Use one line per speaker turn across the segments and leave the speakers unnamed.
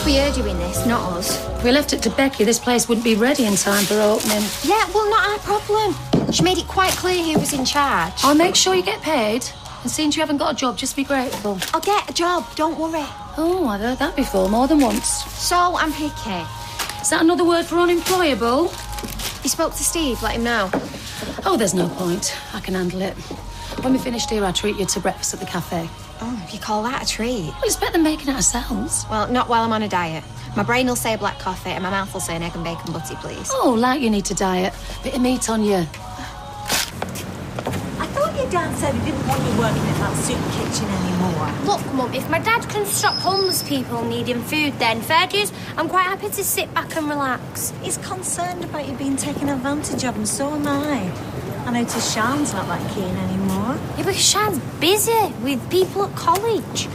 we are doing this, not us.
If we left it to Becky, this place wouldn't be ready in time for opening.
Yeah, well, not our problem. She made it quite clear who was in charge.
I'll make sure you get paid. And since you haven't got a job, just be grateful.
I'll get a job, don't worry.
Oh, I've heard that before, more than once.
So I'm picky.
Is that another word for unemployable?
You spoke to Steve, let him know.
Oh, there's no point. I can handle it. When we finished here, I'll treat you to breakfast at the cafe.
Oh, you call that a treat?
Well, it's better than making it ourselves.
Well, not while I'm on a diet. My brain will say black coffee and my mouth will say an egg and bacon butty, please.
Oh, like you need to diet. Bit of meat on you.
I thought your dad said he didn't want you working at that soup kitchen anymore.
Look, Mum, if my dad can stop homeless people needing food, then fair dues, I'm quite happy to sit back and relax.
He's concerned about you being taken advantage of, and so am I. I notice Sian's not that keen anymore.
Yeah, because Shan's busy with people at college.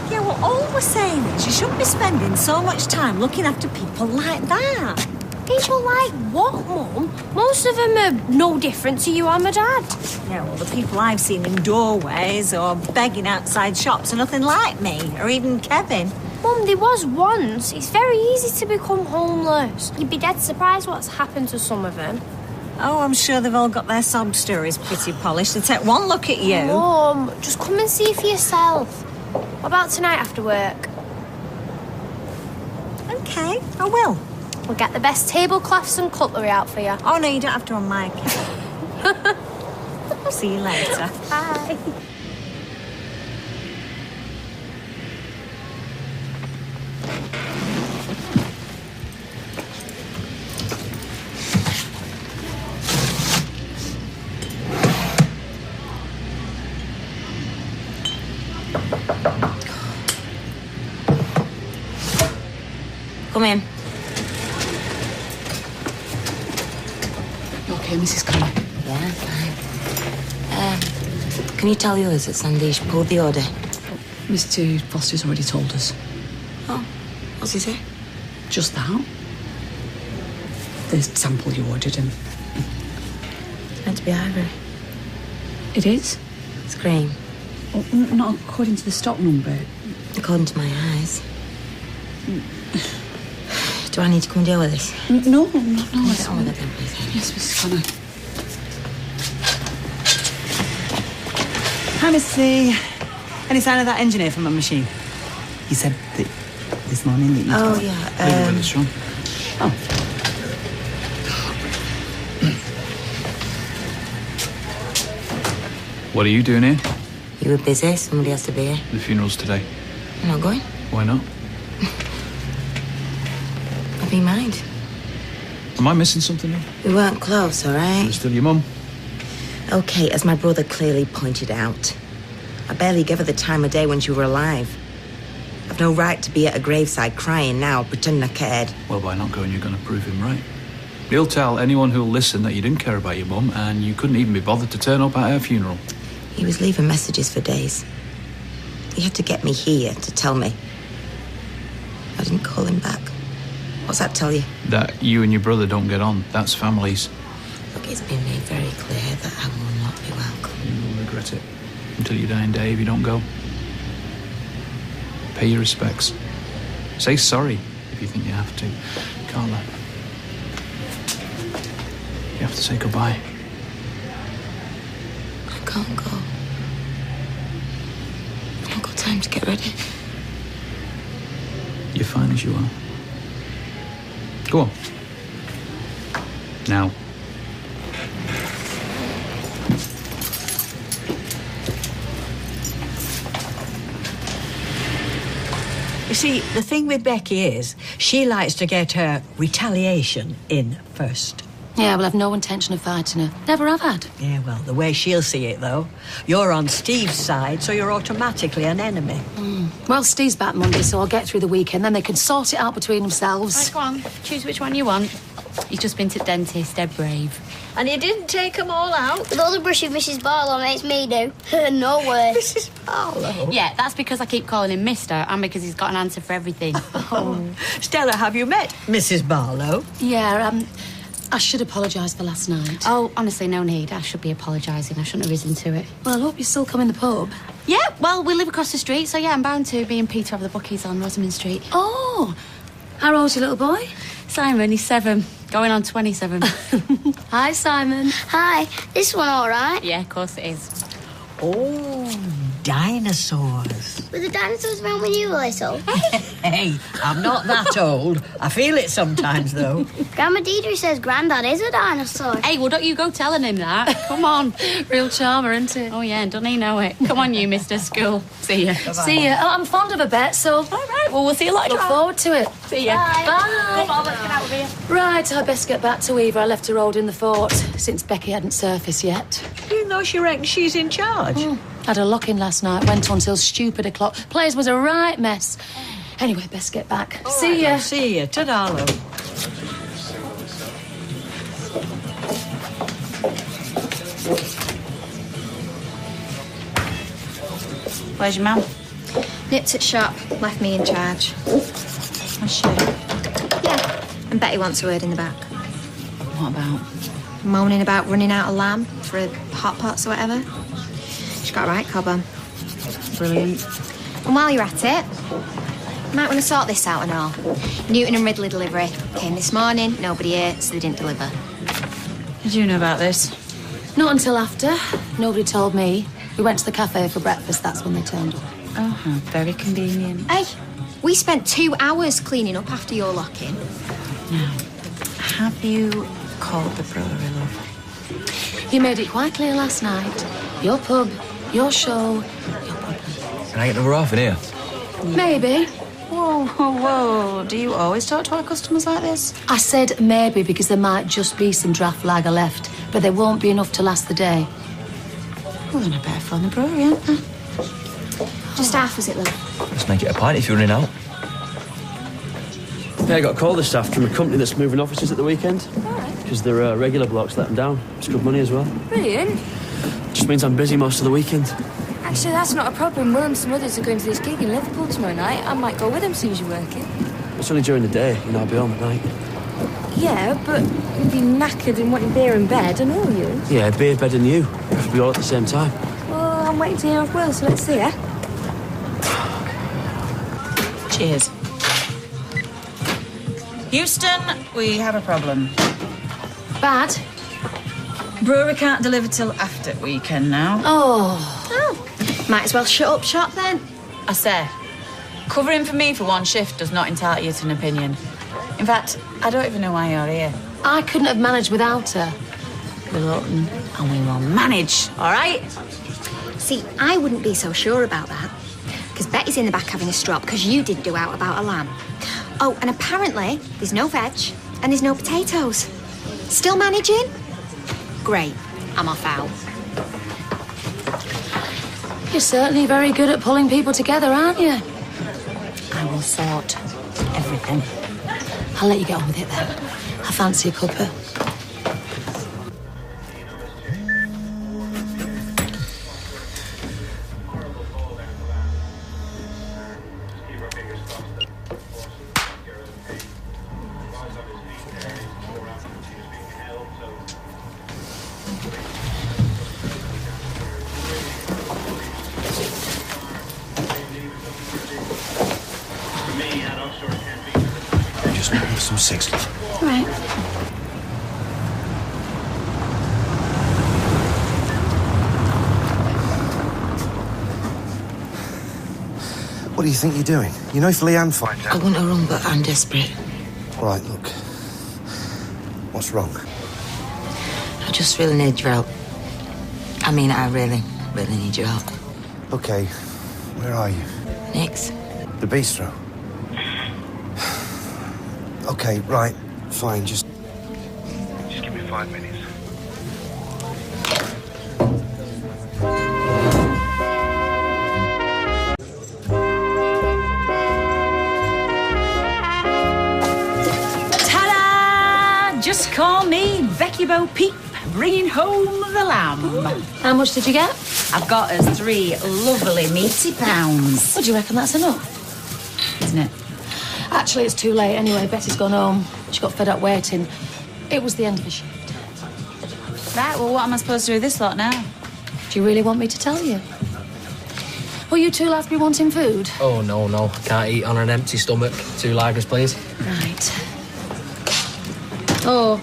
Yeah, well, all we're saying is you shouldn't be spending so much time looking after people like that.
People like what, Mum? Most of them are no different to you and my dad.
Yeah, well, the people I've seen in doorways or begging outside shops are nothing like me, or even Kevin.
Mum, there was once. It's very easy to become homeless. You'd be dead surprised what's happened to some of them.
Oh, I'm sure they've all got their sob stories pretty polished to take one look at you.
Mum, just come and see for yourself. What about tonight after work?
Okay, I will.
We'll get the best tablecloths and cutlery out for you.
Oh, no, you don't have to on my account. See you later.
Bye.
Come in.
Okay, Mrs. Connor.
Yeah, fine. Can you tell the others that Sandesh pulled the order?
Mr. Foster's already told us.
Oh, what's he say?
Just that. The sample you ordered him.
It's meant to be ivory.
It is?
It's cream.
Oh, not according to the stock number.
According to my eyes. Do I need to come and deal with this?
No.
Get on with it then, please.
Yes, Mrs. Connor.
Hi, Miss C. Any sign of that engineer from my machine? He said that this morning that you...
Oh, yeah.
Leave it with us, Sean.
Oh.
What are you doing here?
You were busy. Somebody has to be here.
The funeral's today.
I'm not going.
Why not?
Never you mind.
Am I missing something here?
We weren't close, all right?
You're still your mum.
Okay, as my brother clearly pointed out, I barely gave her the time of day when you were alive. I've no right to be at a graveside crying now, pretending I cared.
Well, by not going, you're going to prove him right. He'll tell anyone who'll listen that you didn't care about your mum and you couldn't even be bothered to turn up at her funeral.
He was leaving messages for days. He had to get me here to tell me. I didn't call him back. What's that tell you?
That you and your brother don't get on. That's families.
Look, it's been made very clear that I will not be welcome.
You will regret it until your dying day if you don't go. Pay your respects. Say sorry if you think you have to. Carla, you have to say goodbye.
I can't go. I've not got time to get ready.
You're fine as you are. Go on. Now.
You see, the thing with Becky is she likes to get her retaliation in first.
Yeah, well, I've no intention of fighting her. Never have had.
Yeah, well, the way she'll see it, though, you're on Steve's side, so you're automatically an enemy.
Well, Steve's back Monday, so I'll get through the weekend. Then they can sort it out between themselves.
Right, go on. Choose which one you want. He's just been to the dentist. They're brave.
And you didn't take them all out?
With all the brush of Mrs. Barlow makes me do. No way.
Mrs. Barlow?
Yeah, that's because I keep calling him Mister and because he's got an answer for everything.
Stella, have you met Mrs. Barlow?
Yeah, I should apologise for last night.
Oh, honestly, no need. I should be apologising. I shouldn't have risen to it.
Well, I hope you still come in the pub.
Yeah, well, we live across the street, so yeah, I'm bound to. Me and Peter have the bookies on Rosamond Street.
Oh, how old's your little boy?
Simon, he's 7, going on 27.
Hi, Simon.
Hi, this one all right?
Yeah, of course it is.
Oh, dinosaurs.
Were the dinosaurs around when you were little?
Hey, I'm not that old. I feel it sometimes, though.
Grandma Deidre says Grandad is a dinosaur.
Hey, well, don't you go telling him that. Come on.
Real charmer, isn't it?
Oh, yeah, doesn't he know it? Come on, you, Mr. School. See ya.
See ya. Oh, I'm fond of a bet, so...
All right, well, we'll see you later.
Look forward to it.
See ya.
Bye.
Come on, let's get out of here.
Right, I best get back to Eva. I left her holding the fort since Becky hadn't surfaced yet.
Even though she reckons she's in charge.
Had a lock-in last night, went on till stupid o'clock. Place was a right mess. Anyway, best get back. See ya.
See ya. Ta-da, love.
Where's your mum?
Nipped at shop, left me in charge.
Where's she?
Yeah, and Betty wants a word in the back.
What about?
Moaning about running out of lamb for hot pots or whatever. She's got a right cob on.
Brilliant.
And while you're at it, you might want to sort this out and all. Newton and Ridley delivery came this morning, nobody here, so they didn't deliver.
Did you know about this?
Not until after. Nobody told me. We went to the cafe for breakfast, that's when they turned up.
Oh, how very convenient.
Hey, we spent 2 hours cleaning up after your lock-in.
Now, have you called the brewery, love?
You made it quite clear last night. Your pub, your show, your problem.
Can I get another half in here?
Maybe.
Whoa, whoa, whoa. Do you always talk to our customers like this?
I said maybe because there might just be some draft lager left, but there won't be enough to last the day.
Well, then I better phone the brewery, aren't I?
Just half, was it, love?
Let's make it a pint if you're running out.
Yeah, I got a call this afternoon from a company that's moving offices at the weekend. Because their regular blocks let them down. It's good money as well.
Brilliant.
Just means I'm busy most of the weekend.
Actually, that's not a problem. Will and some others are going to this gig in Liverpool tomorrow night. I might go with them as soon as you're working.
It's only during the day, I'll be home at night.
Yeah, but you'll be knackered and wanting beer and bed, and all you.
Yeah, beer, bed and you. Preferably all at the same time.
Well, I'm waiting to hear off Will, so let's see, eh?
Cheers. Houston, we have a problem.
Bad?
Brewery can't deliver till after weekend now.
Oh, might as well shut up shop then.
I say, covering for me for one shift does not entitle you to an opinion. In fact, I don't even know why you're here.
I couldn't have managed without her.
We'll open and we will manage, all right?
See, I wouldn't be so sure about that. Because Betty's in the back having a strop because you did do out about a lamb. Oh, and apparently there's no veg and there's no potatoes. Still managing? Great. I'm off out.
You're certainly very good at pulling people together, aren't you?
I will sort everything.
I'll let you get on with it then. I fancy a cuppa.
Just looking for some six, love.
All right.
What do you think you're doing? You know if Leanne finds
I
out...
want her wrong, but I'm desperate.
All right, look. What's wrong?
I just really need your help. I mean, I really, really need your help.
OK. Where are you?
Nick's.
The bistro. OK, right. Fine, just give me 5 minutes.
Ta-da! Just call me Becky Bo Peep, bringing home the lamb.
How much did you get?
I've got us 3 lovely meaty pounds.
What do you reckon that's enough?
Isn't it?
Actually, it's too late anyway. Betty's gone home. She got fed up waiting. It was the end of a shift.
Right, well, what am I supposed to do with this lot now?
Do you really want me to tell you? Will you two lads be wanting food?
Oh, no. Can't eat on an empty stomach. 2 lagers, please.
Right. Oh,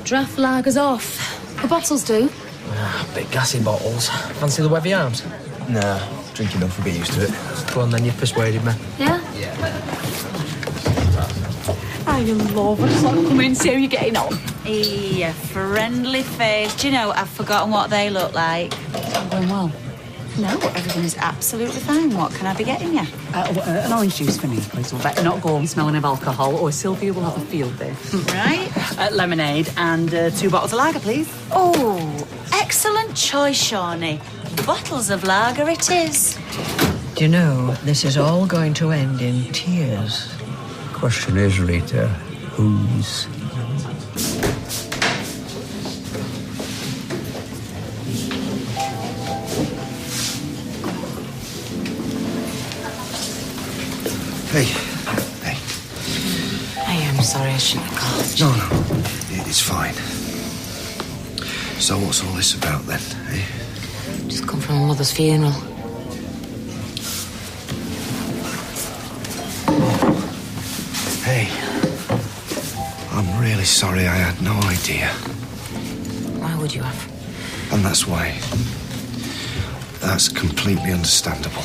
draft lagers off. The bottles do.
Bit gassy bottles. Fancy the wavy arms?
Nah, drink enough, we'll get used to it.
Go on then, you've persuaded me.
Yeah?
I love it. I just want to come in and see how you're getting on. Yeah, friendly face. Do you know, I've forgotten what they look like.
I'm going well.
No, everything is absolutely fine. What can I be getting you?
An orange juice for me, please. We'll better not go home smelling of alcohol, or Sylvia will have a field day.
Right.
Lemonade and 2 bottles of lager, please.
Oh, excellent choice, Shawnee. Bottles of lager it is.
Do you know, this is all going to end in tears.
Question is, Rita, whose?
Hey.
I am sorry, I shouldn't have called.
No. It's fine. So what's all this about then, eh?
Just come from my mother's funeral.
Hey. I'm really sorry I had no idea.
Why would you have?
And that's why. That's completely understandable.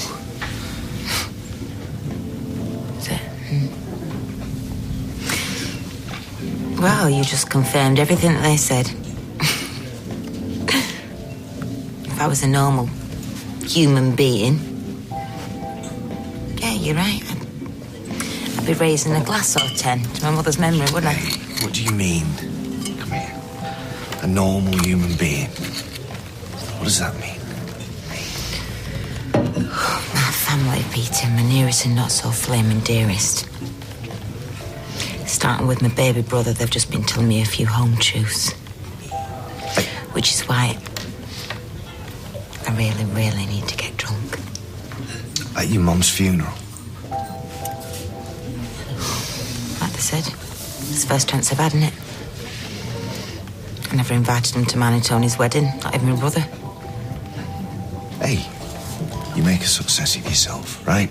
Well, you just confirmed everything that they said. If I was a normal human being, yeah, you're right. I'd be raising a glass or 10 to my mother's memory, wouldn't I?
What do you mean? Come here. A normal human being. What does that mean?
My family, Peter, my nearest and not so flaming dearest. Starting with my baby brother, they've just been telling me a few home truths. Which is why I really, really need to get drunk.
At your mum's funeral?
Like they said, it's the first chance I've had, isn't it? I never invited him to mine and Tony's wedding, not even my brother.
Hey, you make a success of yourself, right?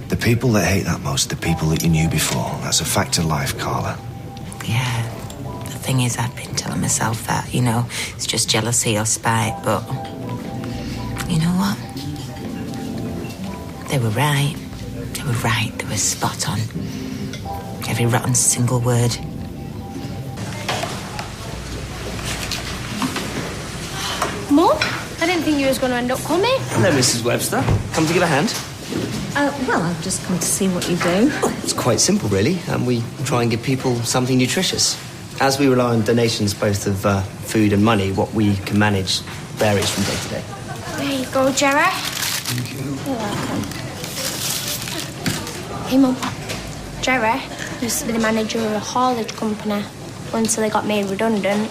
The people that hate that most are the people that you knew before. That's a fact of life, Carla.
Yeah. The thing is, I've been telling myself that, you know, it's just jealousy or spite, but you know what? They were right. They were right. They were spot on. Every rotten single word.
Mum, I didn't think you was going to end up coming.
Hello, Mrs. Webster. Come to give a hand?
Well, I've just come to see what you do.
It's quite simple, really. We try and give people something nutritious. As we rely on donations both of food and money, what we can manage varies from day to day.
There you go, Jerry.
Thank you.
You're welcome. Hey, Mum. Jerry used to be the manager of a haulage company until he got made redundant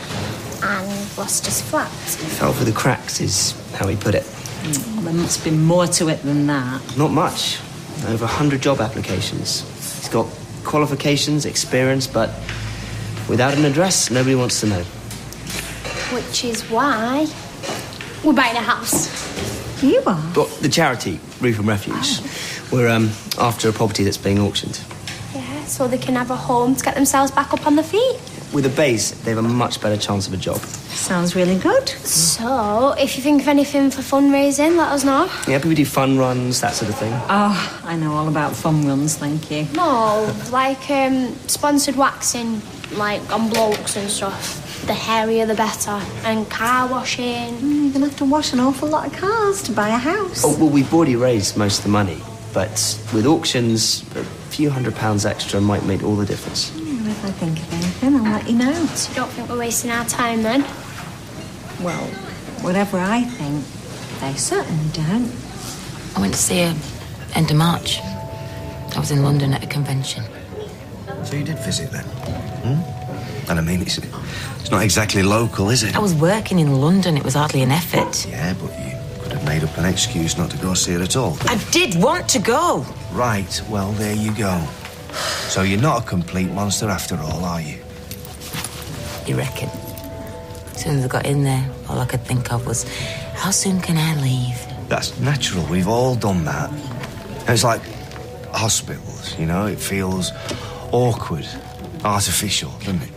and lost his flat.
Fell through the cracks is how he put it.
Well, there must be more to it than that.
Not much. Over 100 job applications. He's got qualifications, experience, but without an address, nobody wants to know.
Which is why we're buying a house.
You are?
But the charity, Roof and Refuge, we're after a property that's being auctioned.
Yeah, so they can have a home to get themselves back up on their feet.
With a base, they have a much better chance of a job.
Sounds really good.
So, if you think of anything for fundraising, let us know.
Yeah, people do fun runs, that sort of thing.
Oh, I know all about fun runs, thank you.
No, like sponsored waxing, like on blokes and stuff. The hairier the better. And car washing.
You're going to have to wash an awful lot of cars to buy a house.
Oh, well, we've already raised most of the money. But with auctions, a few £100 extra might make all the difference.
Well, if I think of anything, I'll let you know.
So you don't think we're wasting our time then?
Well, whatever I think, they certainly don't.
I went to see her end of March. I was in London at a convention.
So you did visit then? And I mean, it's not exactly local, is it?
I was working in London. It was hardly an effort.
Yeah, but you could have made up an excuse not to go see her at all.
I did want to go.
Right, well, there you go. So you're not a complete monster after all, are you?
You reckon? As soon as I got in there, all I could think of was, how soon can I leave?
That's natural. We've all done that. It's like hospitals, you know? It feels awkward, artificial, doesn't it?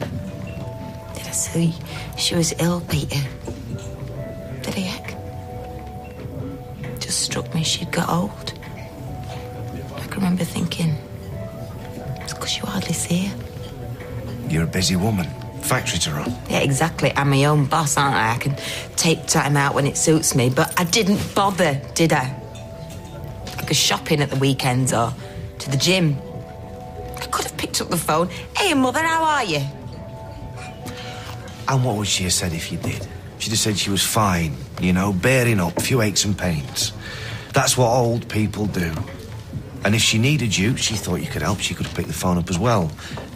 Did I see she was ill, Peter? Did I, heck? Just struck me she'd got old. I can remember thinking, it's because you hardly see her.
You're a busy woman. Factory to run.
Yeah, exactly. I'm my own boss, aren't I? I can take time out when it suits me, but I didn't bother, did I? I go shopping at the weekends or to the gym. I could have picked up the phone. Hey, Mother, how are you?
And what would she have said if you did? She'd have said she was fine, you know, bearing up, a few aches and pains. That's what old people do. And if she needed you, she thought you could help, she could have picked the phone up as well,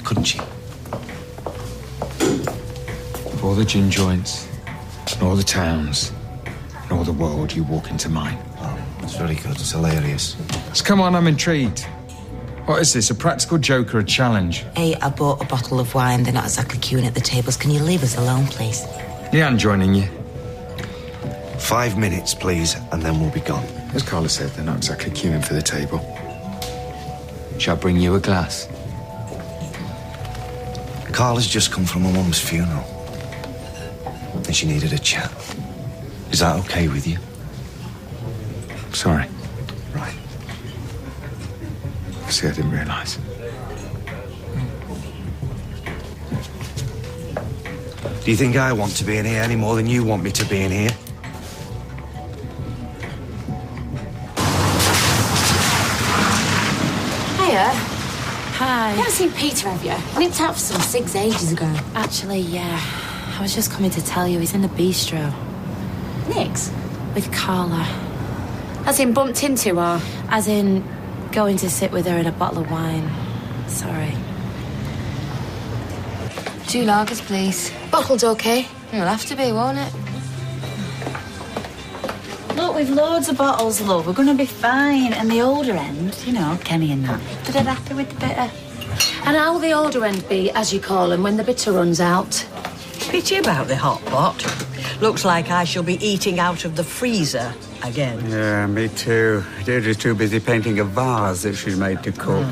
couldn't she?
Of all the gin joints, and all the towns, and all the world, you walk into mine.
Oh, that's very good. It's hilarious.
So come on, I'm intrigued. What is this, a practical joke or a challenge?
Hey, I bought a bottle of wine. They're not exactly queuing at the tables. Can you leave us alone, please?
Leanne joining you.
5 minutes, please, and then we'll be gone.
As Carla said, they're not exactly queuing for the table. Shall I bring you a glass?
Carla's just come from her mum's funeral. And she needed a chat. Is that okay with you?
Sorry.
Right.
See, I didn't realise.
Do you think I want to be in here any more than you want me to be in here?
Hiya.
Hi.
You haven't seen Peter, have you? I nipped out for some cigs ages ago.
Actually, yeah. I was just coming to tell you he's in the bistro.
Nick's?
With Carla.
As in bumped into her?
As in going to sit with her in a bottle of wine. Sorry.
2 lagers, please.
Bottle's okay.
It'll have to be, won't it?
Look, we've loads of bottles, love. We're going to be fine. And the older end, you know, Kenny and that, they're happy with the bitter.
And how'll the older end be, as you call them, when the bitter runs out?
Pity about the hot pot. Looks like I shall be eating out of the freezer again.
Yeah, me too. Deirdre's too busy painting a vase that she's made to cook.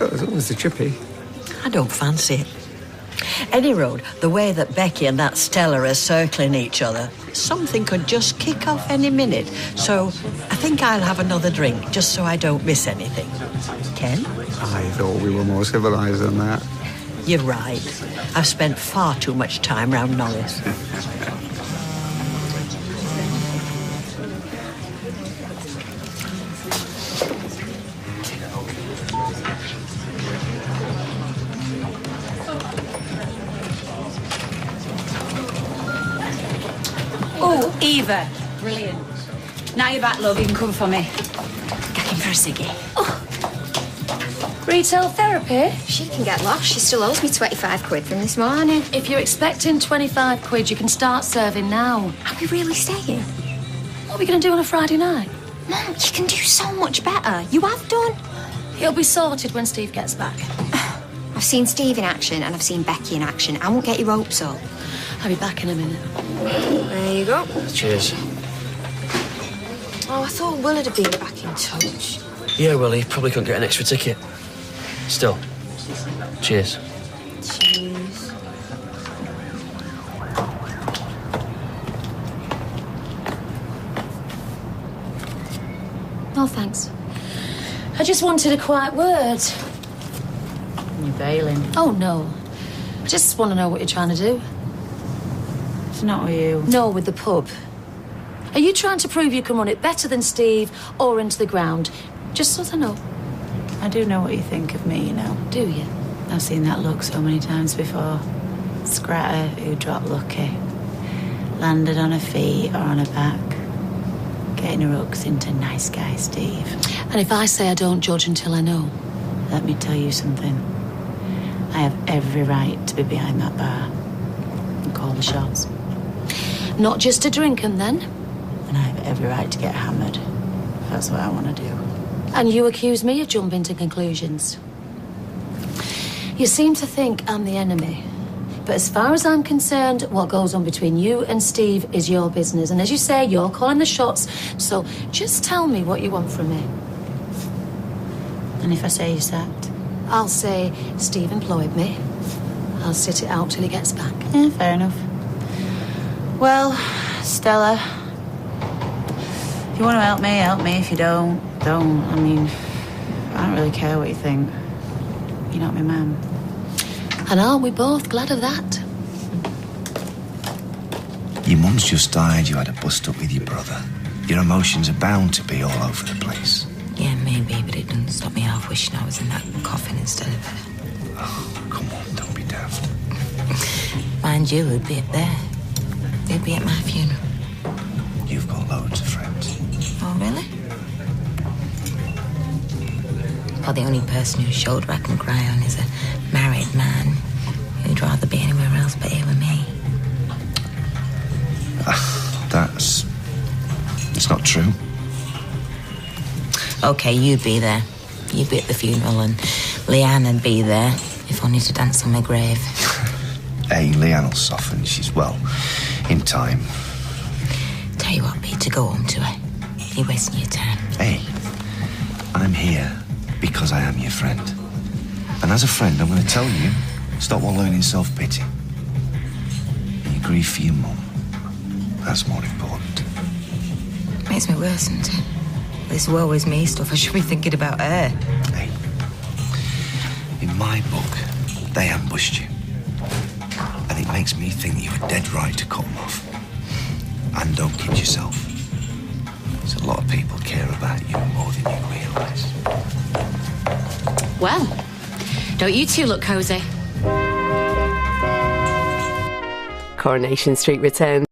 Oh, it was a chippy.
I don't fancy it. Any road, the way that Becky and that Stella are circling each other, something could just kick off any minute. So I think I'll have another drink, just so I don't miss anything. Ken?
I thought we were more civilised than that.
You're right. I've spent far too much time round Norris.
Oh, Eva. Brilliant. Now you're back, love. You can come for me. Get in for a ciggy.
Retail therapy?
She can get lost. She still owes me 25 quid from this morning.
If you're expecting 25 quid, you can start serving now.
Are we really staying?
What are we going to do on a Friday night?
Mum, you can do so much better. You have done.
It'll be sorted when Steve gets back.
I've seen Steve in action and I've seen Becky in action. I won't get your hopes up.
I'll be back in a minute.
There you go.
Cheers.
Oh, I thought Will'd have been back in touch.
Yeah, well, he probably couldn't get an extra ticket. Still. Cheers.
Cheers.
No, thanks. I just wanted a quiet word.
You're bailing.
Oh, no. I just want to know what you're trying to do.
It's not with you.
No, with the pub. Are you trying to prove you can run it better than Steve or into the ground? Just so I know.
I do know what you think of me, you know.
Do you?
I've seen that look so many times before. Scratter who dropped lucky. Landed on her feet or on her back. Getting her hooks into nice guy Steve.
And if I say I don't judge until I know?
Let me tell you something. I have every right to be behind that bar and call the shots.
Not just to drink and then?
And I have every right to get hammered. That's what I want to do.
And you accuse me of jumping to conclusions. You seem to think I'm the enemy. But as far as I'm concerned, what goes on between you and Steve is your business. And as you say, you're calling the shots. So just tell me what you want from me.
And if I say you're sacked?
I'll say Steve employed me. I'll sit it out till he gets back.
Yeah, fair enough. Well, Stella, if you want to help me, help me. If you don't. I mean, I don't really care what you think. You're not my man.
And aren't we both glad of that?
Your mum's just died. You had a bust up with your brother. Your emotions are bound to be all over the place.
Yeah, maybe, but it doesn't stop me half wishing I was in that coffin instead of her.
Oh, come on, don't be daft.
Mind you, who'd be up there? Who'd be at my funeral?
You've got loads of friends.
Oh, really? Well, the only person whose shoulder I can cry on is a married man who'd rather be anywhere else but here with me.
It's not true.
Okay, you'd be there. You'd be at the funeral, and Leanne would be there, if only to dance on my grave.
Hey, Leanne will soften. She's, well, in time.
Tell you what, Peter, go home to her. You're wasting your time.
Hey, I'm here because I am your friend. And as a friend, I'm going to tell you, stop wallowing in self-pity. You grieve for your mum. That's more important.
Makes me worse, doesn't it? This woe is me stuff. I should be thinking about her.
Hey, in my book, they ambushed you. And it makes me think that you were dead right to cut them off. And don't kid yourself. There's a lot of people care about you more than you realise.
Well, don't you two look cosy?
Coronation Street returns.